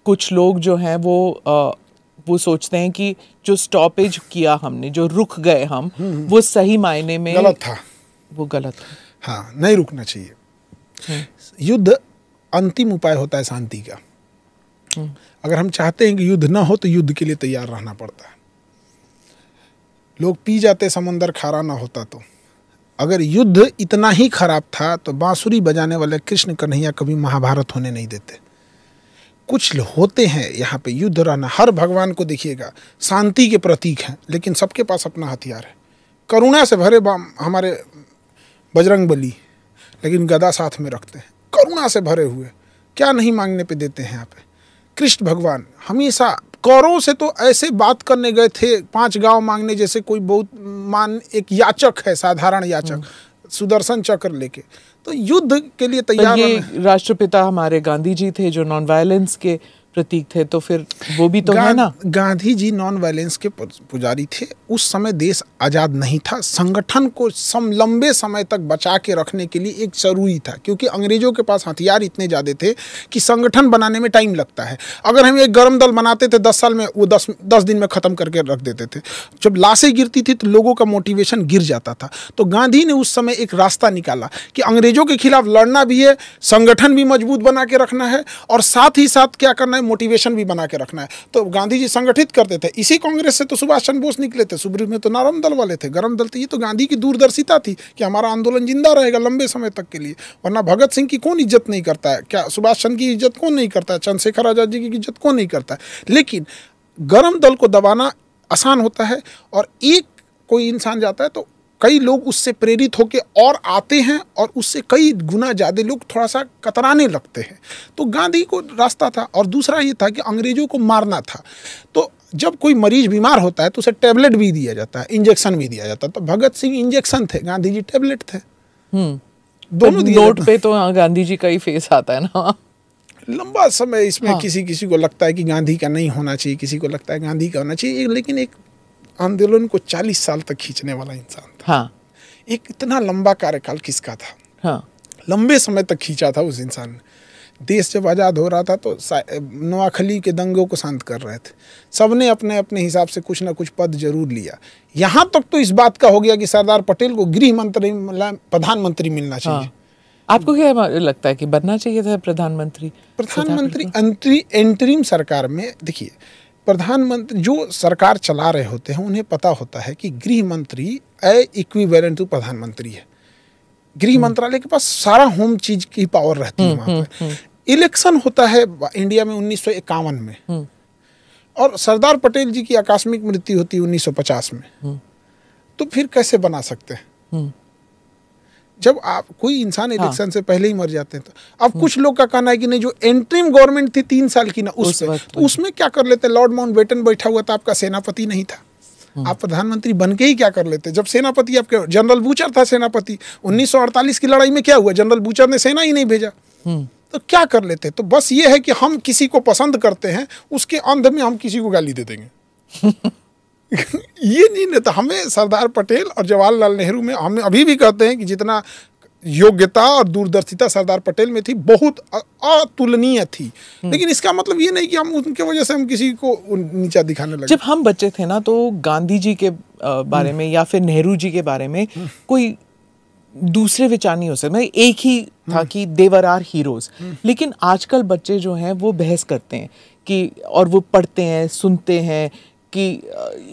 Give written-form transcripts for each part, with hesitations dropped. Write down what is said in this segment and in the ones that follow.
कुछ लोग जो हैं वो सोचते हैं कि जो स्टॉपेज किया हमने, जो रुक गए हम, वो सही मायने में गलत था, वो गलत था। हाँ, नहीं रुकना चाहिए। युद्ध अंतिम उपाय होता है शांति का। अगर हम चाहते हैं कि युद्ध ना हो तो युद्ध के लिए तैयार रहना पड़ता है। लोग पी जाते समंदर खारा ना होता तो। अगर युद्ध इतना ही खराब था तो बांसुरी बजाने वाले कृष्ण कन्हैया कभी महाभारत होने नहीं देते। कुछ होते हैं यहाँ पे युद्ध रहना, हर भगवान को देखिएगा शांति के प्रतीक हैं, लेकिन सबके पास अपना हथियार है। करुणा से भरे हमारे बजरंग बली, लेकिन गदा साथ में रखते हैं, करुणा से भरे हुए, क्या नहीं मांगने पे देते हैं यहाँ पे। कृष्ण भगवान हमेशा कौरवों से तो ऐसे बात करने गए थे 5 गांव मांगने, जैसे कोई बहुत एक याचक है, साधारण याचक, सुदर्शन चक्र लेके। तो युद्ध के लिए तैयार। ये राष्ट्रपिता हमारे गांधी जी थे जो नॉन वायलेंस के प्रतीक थे, तो फिर वो भी तो है ना। गांधी जी नॉन वायलेंस के पुजारी थे। उस समय देश आज़ाद नहीं था, संगठन को लंबे समय तक बचा के रखने के लिए एक जरूरी था, क्योंकि अंग्रेजों के पास हथियार इतने ज़्यादा थे कि संगठन बनाने में टाइम लगता है। अगर हम एक गर्म दल बनाते थे 10 साल में, वो 10 दिन में ख़त्म करके रख देते थे। जब लाशें गिरती थी तो लोगों का मोटिवेशन गिर जाता था। तो गांधी ने उस समय एक रास्ता निकाला कि अंग्रेजों के खिलाफ लड़ना भी है, संगठन भी मजबूत बना के रखना है, और साथ ही साथ क्या करना है, मोटिवेशन भी बना के रखना है। तो गांधी जी संगठित करते थे। इसी कांग्रेस से तो सुभाष चंद्र बोस निकले थे। सुब्रह में तो नरम दल वाले थे, गरम दल थे। ये तो गांधी की दूरदर्शिता थी कि हमारा आंदोलन जिंदा रहेगा लंबे समय तक के लिए। वरना भगत सिंह की कौन इज्जत नहीं करता है, क्या सुभाष चंद्र की इज्जत कौन नहीं करता है, चंद्रशेखर आजाद जी की इज्जत कौन नहीं करता है। लेकिन गरम दल को दबाना आसान होता है, और एक कोई इंसान जाता है तो कई लोग उससे प्रेरित होकर और आते हैं, और उससे कई गुना ज़्यादा लोग थोड़ा सा कतराने लगते हैं। तो गांधी को रास्ता था। और दूसरा ये था कि अंग्रेजों को मारना था। तो जब कोई मरीज बीमार होता है तो उसे टैबलेट भी दिया जाता है, इंजेक्शन भी दिया जाता है। तो भगत सिंह इंजेक्शन थे, गांधी जी टैबलेट थे। दोनों नोट पे तो गांधी जी का ही फेस आता है ना। लंबा समय इसमें किसी को लगता है कि गांधी का नहीं होना चाहिए, किसी को लगता है गांधी का होना चाहिए। लेकिन एक आंदोलन को 40 साल तक खींचने वाला इंसान था। हाँ। एक इतना लंबा कार्यकाल किसका था? हाँ। लंबे समय तक खींचा था उस इंसान ने। देश जब आज़ाद हो रहा था तो नोआखली के दंगों को शांत कर रहे थे। सबने अपने अपने हिसाब से कुछ ना कुछ पद जरूर लिया। यहाँ तक तो इस बात का हो गया कि सरदार पटेल को गृह मंत्री, प्रधानमंत्री मिलना चाहिए। हाँ। आपको क्या लगता है कि बनना चाहिए था प्रधानमंत्री? एंटरिम सरकार में देखिए, प्रधानमंत्री जो सरकार चला रहे होते हैं उन्हें पता होता है कि गृह मंत्री इक्विवेलेंट टू प्रधानमंत्री है। गृह मंत्रालय के पास सारा होम चीज की पावर रहती है वहां पर। इलेक्शन होता है इंडिया में 1951 में, और सरदार पटेल जी की आकस्मिक मृत्यु होती है 1950 में। तो फिर कैसे बना सकते हैं? जब आप कोई इंसान इलेक्शन से पहले ही मर जाते हैं। तो अब कुछ लोग का कहना है कि नहीं, जो एंट्रीम गवर्नमेंट थी 3 साल की ना, उसमें क्या कर लेते? लॉर्ड माउंटबेटन बैठा हुआ था, आपका सेनापति नहीं था, आप प्रधानमंत्री बन के ही क्या कर लेते? जब सेनापति आपके जनरल बूचर था सेनापति। 1948 की लड़ाई में क्या हुआ? जनरल बूचर ने सेना ही नहीं भेजा, तो क्या कर लेते? तो बस ये है कि हम किसी को पसंद करते हैं, उसके अंध में हम किसी को गाली दे देंगे। ये नहीं तो हमें सरदार पटेल और जवाहरलाल नेहरू में, हम अभी भी कहते हैं कि जितना योग्यता और दूरदर्शिता सरदार पटेल में थी, बहुत अतुलनीय थी। लेकिन इसका मतलब ये नहीं कि हम उनके वजह से हम किसी को नीचा दिखाने लगे। जब हम बच्चे थे ना, तो गांधी जी के बारे में या फिर नेहरू जी के बारे में कोई दूसरे विचार नहीं हो सकते। मतलब एक ही था कि देवर आर हीरोज। लेकिन आजकल बच्चे जो हैं वो बहस करते हैं कि, और वो पढ़ते हैं, सुनते हैं कि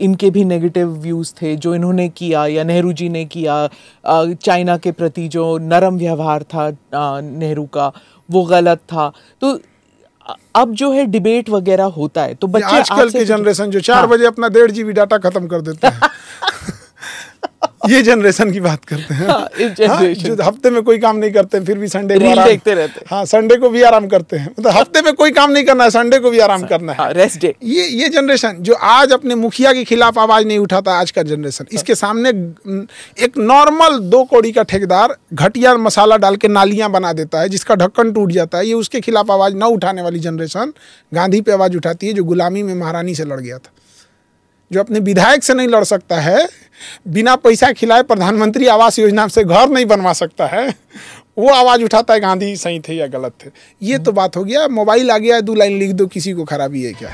इनके भी नेगेटिव व्यूज़ थे जो इन्होंने किया या नेहरू जी ने किया। चाइना के प्रति जो नरम व्यवहार था नेहरू का, वो गलत था। तो अब जो है डिबेट वगैरह होता है, तो बच्चे आजकल के जनरेशन जो 4 बजे अपना 1.5 GB डाटा खत्म कर देते हैं। ये जनरेशन की बात करते हैं। जो हफ्ते में कोई काम नहीं करते फिर भी संडे को आराम देखते रहते हैं। हाँ, संडे को भी आराम करते हैं। मतलब हफ्ते में कोई काम नहीं करना है, संडे को भी आराम करना है, रेस्ट डे। ये जनरेशन जो आज अपने मुखिया के खिलाफ आवाज नहीं उठाता, आज का जनरेशन, इसके सामने एक नॉर्मल 2 कौड़ी का ठेकेदार घटिया मसाला डाल के नालियां बना देता है जिसका ढक्कन टूट जाता है। ये उसके खिलाफ आवाज न उठाने वाली जनरेशन गांधी पे आवाज उठाती है, जो गुलामी में महारानी से लड़ गया था, जो अपने विधायक से नहीं लड़ सकता है, बिना पैसा खिलाए प्रधानमंत्री आवास योजना से घर नहीं बनवा सकता है, वो आवाज उठाता है गांधी सही थे या गलत थे। ये तो बात हो गया। मोबाइल आ गया है, 2 लाइन लिख दो, किसी को खराबी है क्या?